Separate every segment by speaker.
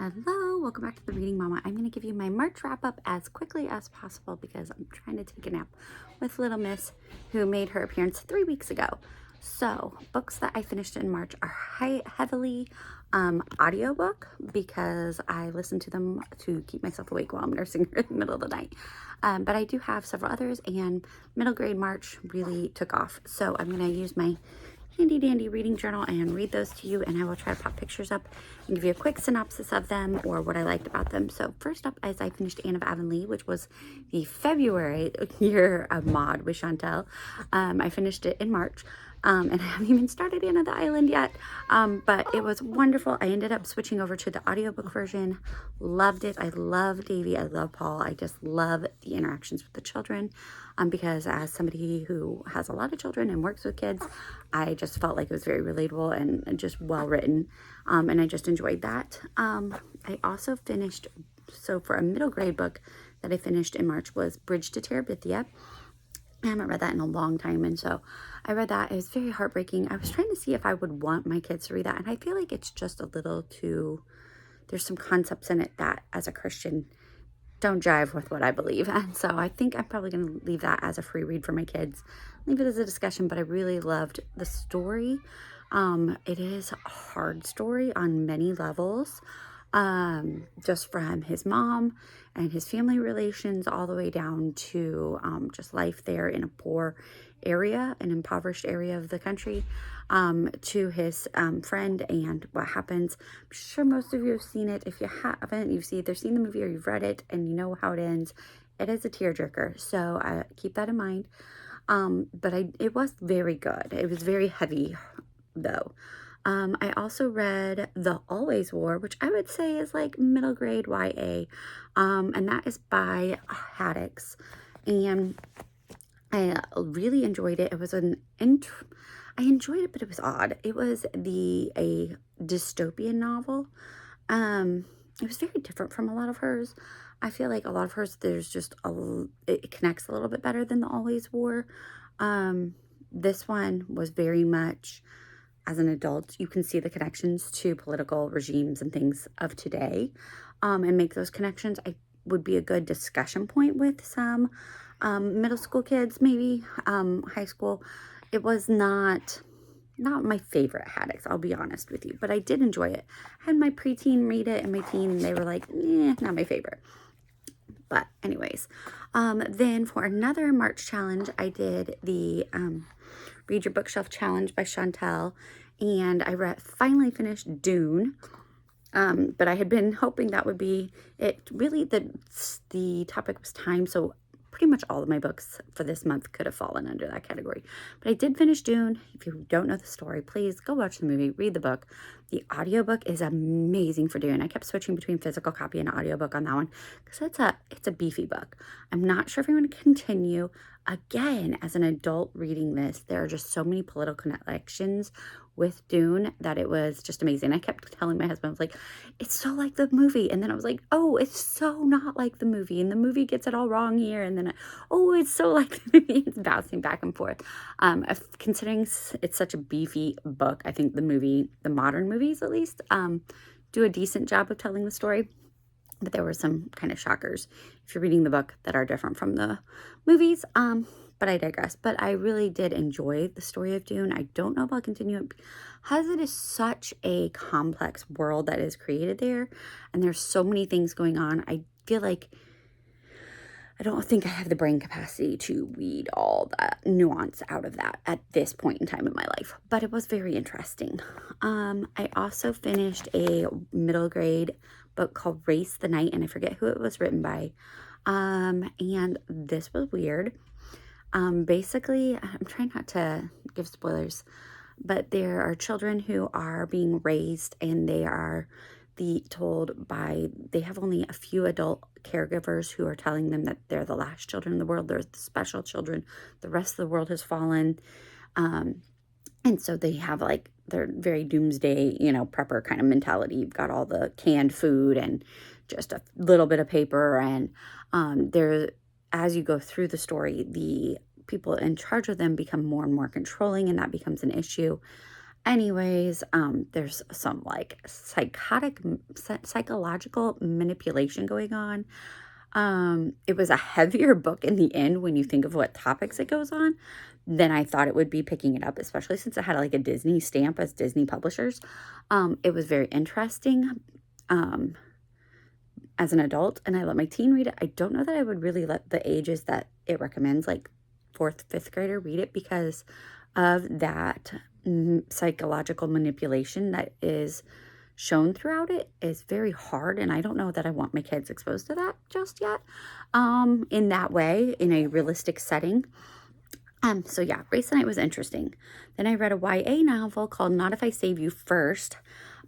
Speaker 1: Hello, welcome back to the Reading Mama. I'm going to give you my March wrap up as quickly as possible because I'm trying to take a nap with little Miss who made her appearance 3 weeks ago. So, books that I finished in March are heavily audiobook because I listen to them to keep myself awake while I'm nursing her in the middle of the night. But I do have several others, and middle grade March really took off. So, I'm going to use my handy dandy reading journal and read those to you, and I will try to pop pictures up and give you a quick synopsis of them or what I liked about them. So first up is I finished Anne of Avonlea, which was the February year of mod with Chantel. I finished it in March. And I haven't even started Anne of the Island yet, but it was wonderful. I ended up switching over to the audiobook version. Loved it. I love Davy. I love Paul. I just love the interactions with the children, because as somebody who has a lot of children and works with kids, I just felt like it was very relatable and just well written, and I just enjoyed that. I also finished, so for a middle grade book that I finished in March was Bridge to Terabithia. I haven't read that in a long time, and so I read that. It was very heartbreaking. I was trying to see if I would want my kids to read that, and I feel like it's just a little too, there's some concepts in it that as a Christian don't jive with what I believe. And so I think I'm probably going to leave that as a free read for my kids. Leave it as a discussion, but I really loved the story. It is a hard story on many levels, just from his mom and his family relations all the way down to just life there in a poor area, an impoverished area of the country, to his friend and what happens. I'm sure most of you have seen it. If you haven't, you've either seen the movie or you've read it and you know how it ends. It is a tearjerker, so keep that in mind. But it was very good. It was very heavy, though. I also read The Always War, which I would say is like middle grade YA, and that is by Haddix, and I really enjoyed it. It was I enjoyed it, but it was odd. It was a dystopian novel. It was very different from a lot of hers. I feel like a lot of hers, it connects a little bit better than The Always War. This one was very much, as an adult, you can see the connections to political regimes and things of today, and make those connections. I would be a good discussion point with some middle school kids, maybe high school. It was not my favorite Haddix, I'll be honest with you, but I did enjoy it. I had my preteen read it and my teen, and they were like, not my favorite. But anyways, then for another March challenge, I did the Read Your Bookshelf Challenge by Chantel, and I finally finished Dune. But I had been hoping that would be it. Really, the topic was time, so pretty much all of my books for this month could have fallen under that category. But I did finish Dune. If you don't know the story, please go watch the movie, read the book. The audiobook is amazing for Dune. I kept switching between physical copy and audiobook on that one because it's a beefy book. I'm not sure if I'm going to continue. Again, as an adult reading this, there are just so many political connections with Dune that it was just amazing. I kept telling my husband, I was like, it's so like the movie. And then I was like, oh, it's so not like the movie. And the movie gets it all wrong here. And then, oh, it's so like the movie. It's bouncing back and forth. Considering it's such a beefy book, I think the modern movies at least, do a decent job of telling the story. But there were some kind of shockers if you're reading the book that are different from the movies. But I digress. But I really did enjoy the story of Dune. I don't know if I'll continue it because it is such a complex world that is created there. And there's so many things going on. I feel like I don't think I have the brain capacity to read all that nuance out of that at this point in time in my life. But it was very interesting. I also finished a middle grade book called Race the Night, and I forget who it was written by. And this was weird. Basically, I'm trying not to give spoilers, but there are children who are being raised, and they are they have only a few adult caregivers who are telling them that they're the last children in the world. They're the special children. The rest of the world has fallen. And so they have they're very doomsday, prepper kind of mentality. You've got all the canned food and just a little bit of paper. And as you go through the story, the people in charge of them become more and more controlling, and that becomes an issue. Anyways, there's some like psychological manipulation going on. It was a heavier book in the end when you think of what topics it goes on than I thought it would be picking it up, especially since it had like a Disney stamp as Disney publishers. It was very interesting um, as an adult, and I let my teen read it. I don't know that I would really let the ages that it recommends, like fourth, fifth grader, read it because of that psychological manipulation that is shown throughout it is very hard, and I don't know that I want my kids exposed to that just yet in that way, in a realistic setting. So yeah, race night was interesting. Then I read a YA novel called Not If I Save You First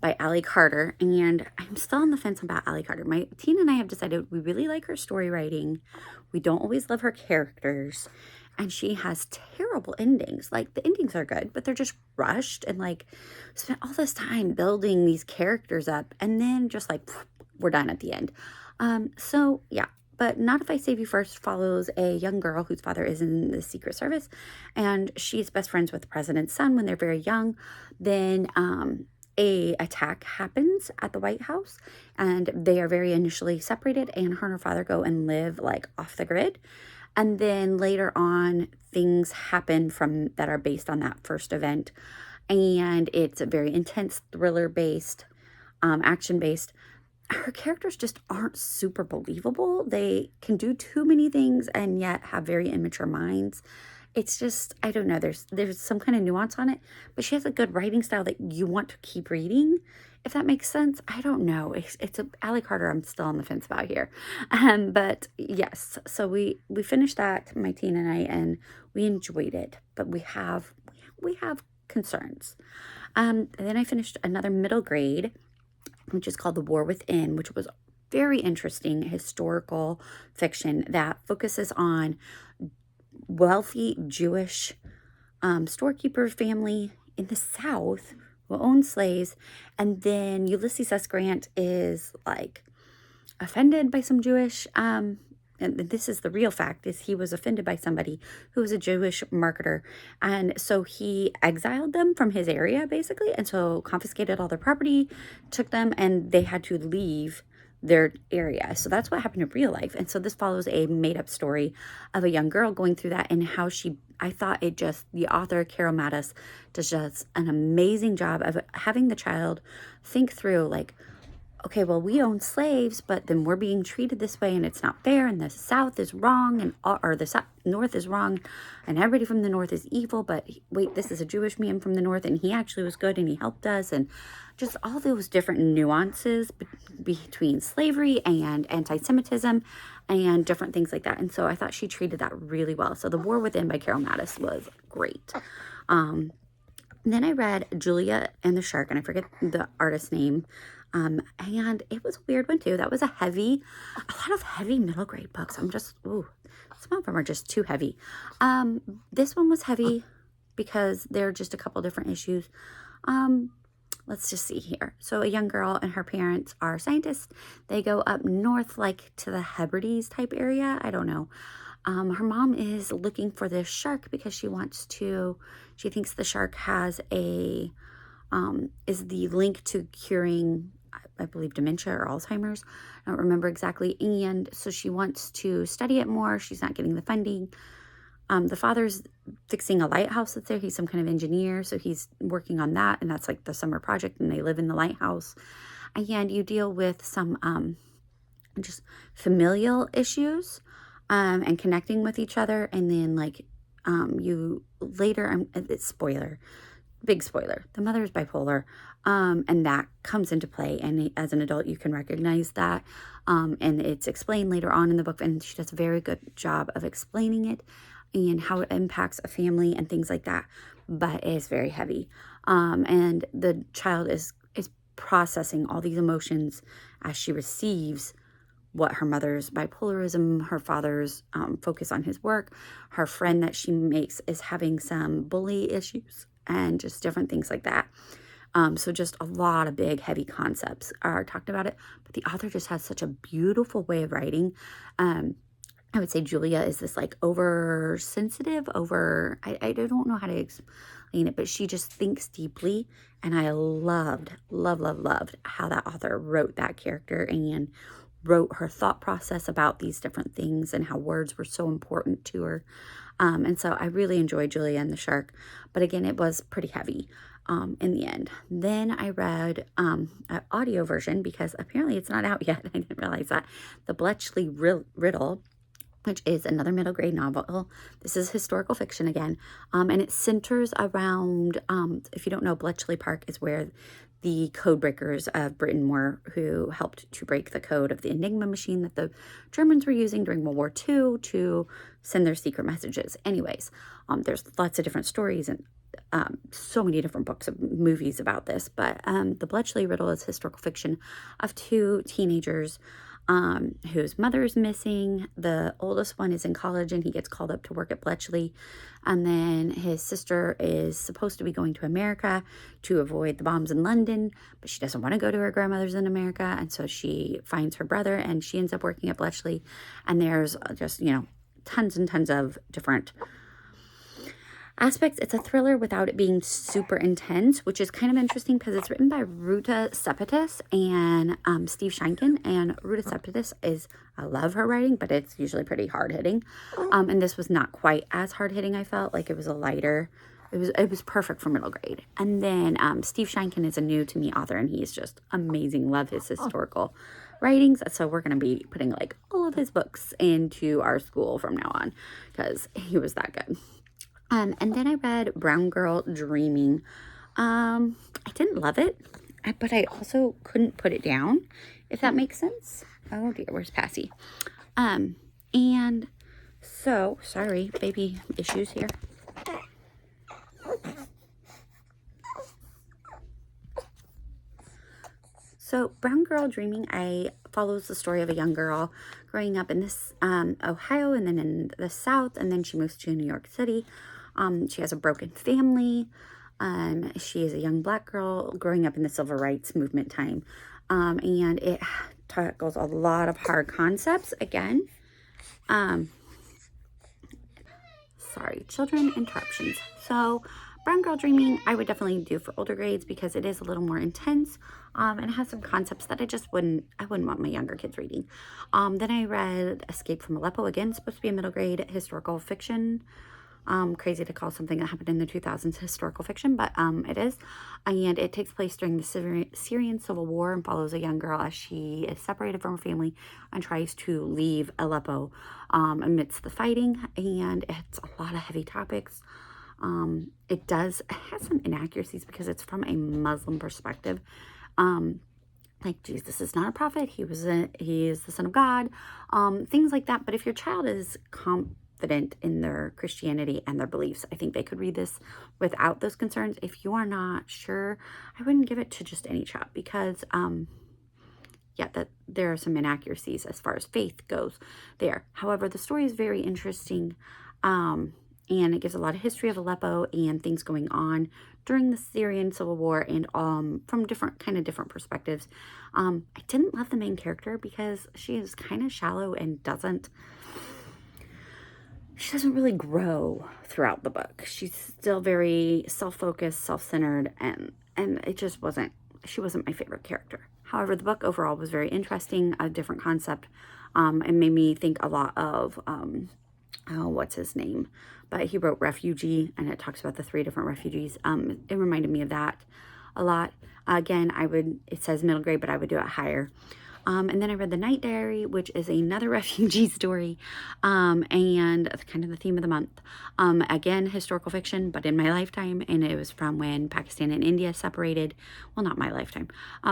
Speaker 1: by Allie Carter, and I'm still on the fence about Allie Carter. My teen and I have decided we really like her story writing. We don't always love her characters, and she has terrible endings. Like, the endings are good, but they're just rushed, and like, spent all this time building these characters up, and then just like, we're done at the end. So yeah, but Not If I Save You First follows a young girl whose father is in the Secret Service, and she's best friends with the president's son when they're very young. Then a attack happens at the White House, and they are very initially separated, and her and her father go and live like off the grid. And then later on, things happen from that are based on that first event, and it's a very intense thriller based, action based. Her characters just aren't super believable. They can do too many things and yet have very immature minds. It's just, I don't know, there's some kind of nuance on it, but she has a good writing style that you want to keep reading, if that makes sense. I don't know. It's a Allie Carter I'm still on the fence about here. But yes, so we finished that, my teen and I, and we enjoyed it, but we have concerns. Then I finished another middle grade, which is called The War Within, which was very interesting historical fiction that focuses on wealthy Jewish storekeeper family in the South who owned slaves. And then Ulysses S. Grant is like offended by some Jewish, and this is the real fact, is he was offended by somebody who was a Jewish marketer. And so he exiled them from his area, basically, and so confiscated all their property, took them, and they had to leave their area. So that's what happened in real life. And so this follows a made-up story of a young girl going through that, and how I thought the author, Carol Mattis, does just an amazing job of having the child think through, like, okay, well, we own slaves, but then we're being treated this way, and it's not fair, and the South is wrong, or the North is wrong, and everybody from the North is evil, but wait, this is a Jewish man from the North, and he actually was good, and he helped us, and just all those different nuances between slavery and anti-Semitism and different things like that. And so I thought she treated that really well. So The War Within by Carol Mattis was great. Then I read Julia and the Shark, and I forget the artist's name. And it was a weird one too. That was a lot of heavy middle grade books. Some of them are just too heavy. This one was heavy because there are just a couple different issues. Let's just see here. So a young girl and her parents are scientists. They go up north, like to the Hebrides type area. I don't know. Her mom is looking for this shark because she thinks the shark has is the link to curing, I believe, dementia or Alzheimer's. I don't remember exactly. And so she wants to study it more. She's not getting the funding. The father's fixing a lighthouse that's there. He's some kind of engineer, so he's working on that, and that's like the summer project, and they live in the lighthouse. And you deal with some just familial issues and connecting with each other, and then like you later, it's big spoiler, the mother is bipolar, and that comes into play, and as an adult you can recognize that, and it's explained later on in the book, and she does a very good job of explaining it and how it impacts a family and things like that, but it is very heavy, and the child is processing all these emotions as she receives what her mother's bipolarism, her father's focus on his work, her friend that she makes is having some bully issues, and just different things like that. So just a lot of big, heavy concepts are talked about it, but the author just has such a beautiful way of writing. I would say Julia is this like oversensitive, I don't know how to explain it, but she just thinks deeply. And I loved how that author wrote that character and wrote her thought process about these different things and how words were so important to her. And so I really enjoyed Julia and the Shark, but again, it was pretty heavy in the end. Then I read an audio version because apparently it's not out yet. I didn't realize that. The Bletchley Riddle, which is another middle grade novel. This is historical fiction again, and it centers around, if you don't know, Bletchley Park is where the code breakers of Britain were, who helped to break the code of the Enigma machine that the Germans were using during World War II to send their secret messages. Anyways, there's lots of different stories and so many different books and movies about this, but the Bletchley Riddle is historical fiction of two teenagers whose mother is missing. The oldest one is in college and he gets called up to work at Bletchley. And then his sister is supposed to be going to America to avoid the bombs in London, but she doesn't want to go to her grandmother's in America. And so she finds her brother and she ends up working at Bletchley. And there's just, tons and tons of different aspects. It's a thriller without it being super intense, which is kind of interesting because it's written by Ruta Sepetys and Steve Sheinkin. And Ruta Sepetys I love her writing, but it's usually pretty hard-hitting. And this was not quite as hard-hitting, I felt. Like it was a lighter, it was perfect for middle grade. And then Steve Sheinkin is a new to me author, and he's just amazing. Love his historical writings. So we're going to be putting like all of his books into our school from now on because he was that good. And then I read Brown Girl Dreaming. I didn't love it, but I also couldn't put it down, if that makes sense. Oh dear, where's Passy? And so, sorry, baby issues here. So Brown Girl Dreaming, follows the story of a young girl growing up in this Ohio and then in the South, and then she moves to New York City. She has a broken family. She is a young Black girl growing up in the civil rights movement time. And it tackles a lot of hard concepts again. Sorry, children interruptions. So Brown Girl Dreaming, I would definitely do for older grades because it is a little more intense. And it has some concepts that I wouldn't want my younger kids reading. Then I read Escape from Aleppo, again, supposed to be a middle grade historical fiction. Crazy to call something that happened in the 2000s historical fiction, but it is. And it takes place during the Syrian civil war and follows a young girl as she is separated from her family and tries to leave Aleppo amidst the fighting. And it's a lot of heavy topics. It has some inaccuracies because it's from a Muslim perspective. Like Jesus is not a prophet. He is the son of God. Things like that. But if your child is confident in their Christianity and their beliefs, I think they could read this without those concerns. If you are not sure, I wouldn't give it to just any child because, that there are some inaccuracies as far as faith goes there. However, the story is very interesting, and it gives a lot of history of Aleppo and things going on during the Syrian civil war and from different perspectives. I didn't love the main character because she is kind of shallow and she doesn't really grow throughout the book. She's still very self-focused, self-centered, and she wasn't my favorite character. However, the book overall was very interesting, a different concept. It made me think a lot of, what's his name? But he wrote Refugee, and it talks about the 3 different refugees. It reminded me of that a lot. Again, it says middle grade, but I would do it higher. And then I read The Night Diary, which is another refugee story, and kind of the theme of the month. Again, historical fiction, but in my lifetime, and it was from when Pakistan and India separated. Well, not my lifetime,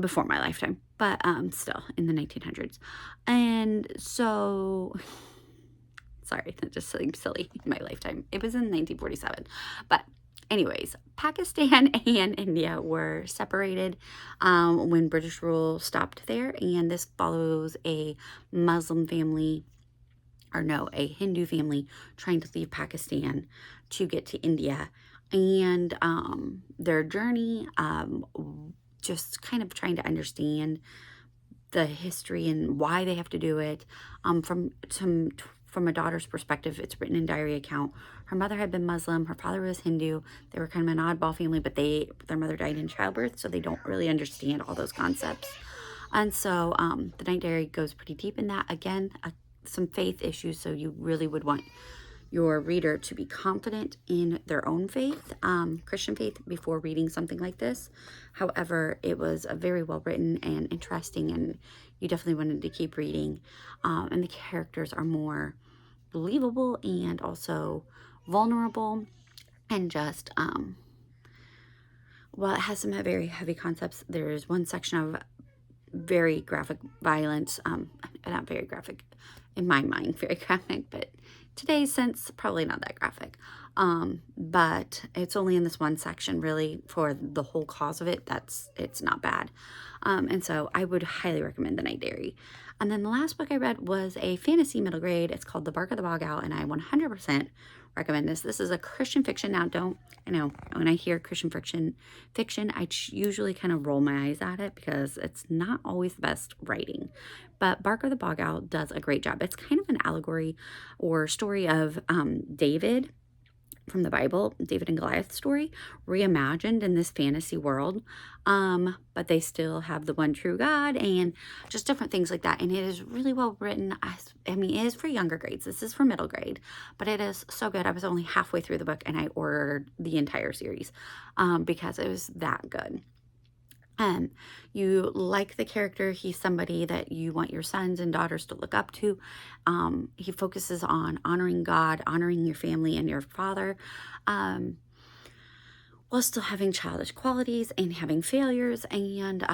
Speaker 1: before my lifetime, but still in the 1900s. And so, sorry, that just seems silly in my lifetime. It was in 1947, but anyways, Pakistan and India were separated when British rule stopped there, and this follows a Muslim family, a Hindu family trying to leave Pakistan to get to India, and their journey, just kind of trying to understand the history and why they have to do it, from some from a daughter's perspective, it's written in diary account. Her mother had been Muslim, her father was Hindu. They were kind of an oddball family, but their mother died in childbirth, so they don't really understand all those concepts. And so the night diary goes pretty deep in that. Again, some faith issues, so you really would want your reader to be confident in their own faith, Christian faith, before reading something like this. However, it was a very well written and interesting, and you definitely wanted to keep reading. And the characters are more believable and also vulnerable, and just while it has some very heavy concepts, there's one section of very graphic violence, not very graphic in my mind, very graphic, but today's sense, probably not that graphic. But it's only in this one section, really, for the whole cause of it. It's not bad. And so I would highly recommend The Night Diary. And then the last book I read was a fantasy middle grade. It's called The Bark of the Bog Owl, and I 100% recommend this. This is a Christian fiction. Now, I know when I hear Christian fiction, I usually kind of roll my eyes at it because it's not always the best writing. But Bark of the Bog Owl does a great job. It's kind of an allegory or story of David from the Bible, David and Goliath story, reimagined in this fantasy world. But they still have the one true God and just different things like that. And it is really well written. I mean, it is for younger grades. This is for middle grade, but it is so good. I was only halfway through the book and I ordered the entire series because it was that good. You like the character. He's somebody that you want your sons and daughters to look up to. He focuses on honoring God, honoring your family and your father, while still having childish qualities and having failures. And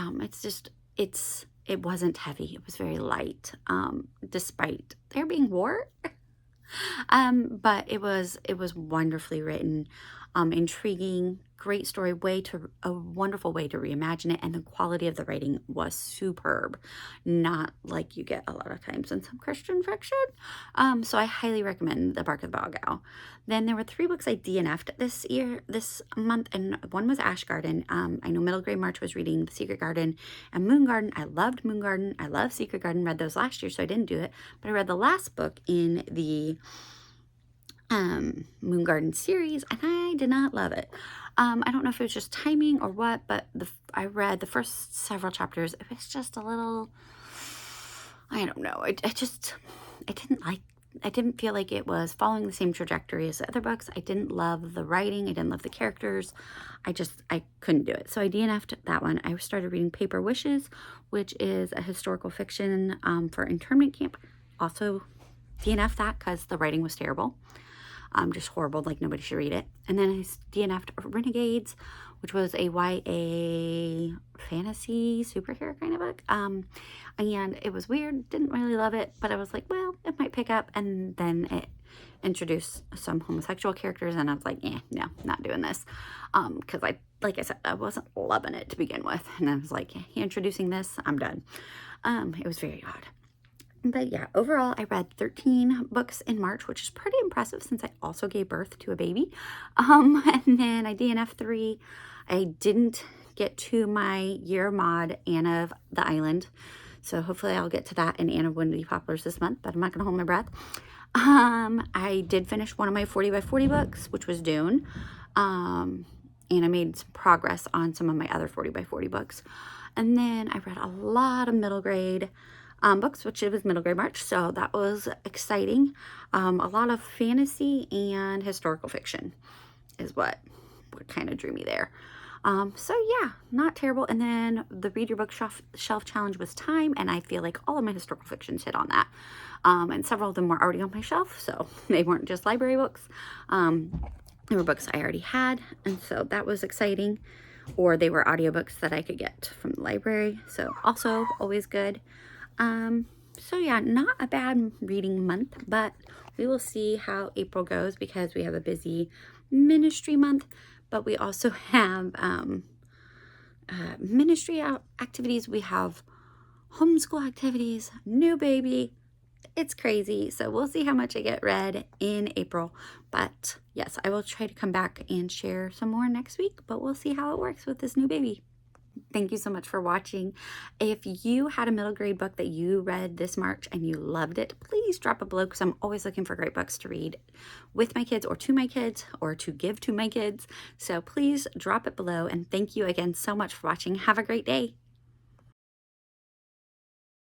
Speaker 1: it wasn't heavy. It was very light, despite there being war. But it was wonderfully written, intriguing, great story, a wonderful way to reimagine it, and the quality of the writing was superb, not like you get a lot of times in some Christian fiction. So I highly recommend The Bark of the Bog Owl. Then there were 3 books I DNF'd this month, and one was Ash Garden. I know Middle Grade March was reading The Secret Garden and Moon Garden. I loved Moon Garden. I love Secret Garden. Read those last year, so I didn't do it. But I read the last book in the Moon Garden series, and I did not love it. I don't know if it was just timing or what, but I read the first several chapters. It was just a little, I don't know. I didn't feel like it was following the same trajectory as the other books. I didn't love the writing. I didn't love the characters. I couldn't do it. So I DNF'd that one. I started reading Paper Wishes, which is a historical fiction for internment camp. Also DNF'd that because the writing was terrible. Just horrible, like nobody should read it. And then I DNF'd Renegades, which was a YA fantasy superhero kind of book. And it was weird, didn't really love it, but I was like, well, it might pick up. And then it introduced some homosexual characters, and I was like, no, not doing this. Because like I said, I wasn't loving it to begin with. And I was like, introducing this, I'm done. It was very odd. But yeah, overall, I read 13 books in March, which is pretty impressive since I also gave birth to a baby. And then I DNF'd 3. I didn't get to my year mod, Anna of the Island. So hopefully I'll get to that in Anna of Windy Poplars this month, but I'm not going to hold my breath. I did finish one of my 40 by 40 books, which was Dune. And I made some progress on some of my other 40 by 40 books. And then I read a lot of middle grade books, which it was Middle Grade March, so that was exciting. A lot of fantasy and historical fiction is what kind of drew me there. So yeah, not terrible. And then the Read Your Book Shelf Challenge was Time, and I feel like all of my historical fictions hit on that. And several of them were already on my shelf, so they weren't just library books. They were books I already had, and so that was exciting. Or they were audiobooks that I could get from the library, so also always good. So yeah, not a bad reading month, but we will see how April goes because we have a busy ministry month, but we also have ministry activities. We have homeschool activities, new baby. It's crazy. So we'll see how much I get read in April. But yes, I will try to come back and share some more next week, but we'll see how it works with this new baby. Thank you so much for watching. If you had a middle grade book that you read this March and you loved it, please drop it below because I'm always looking for great books to read with my kids or to give to my kids. So please drop it below, and thank you again so much for watching. Have a great day.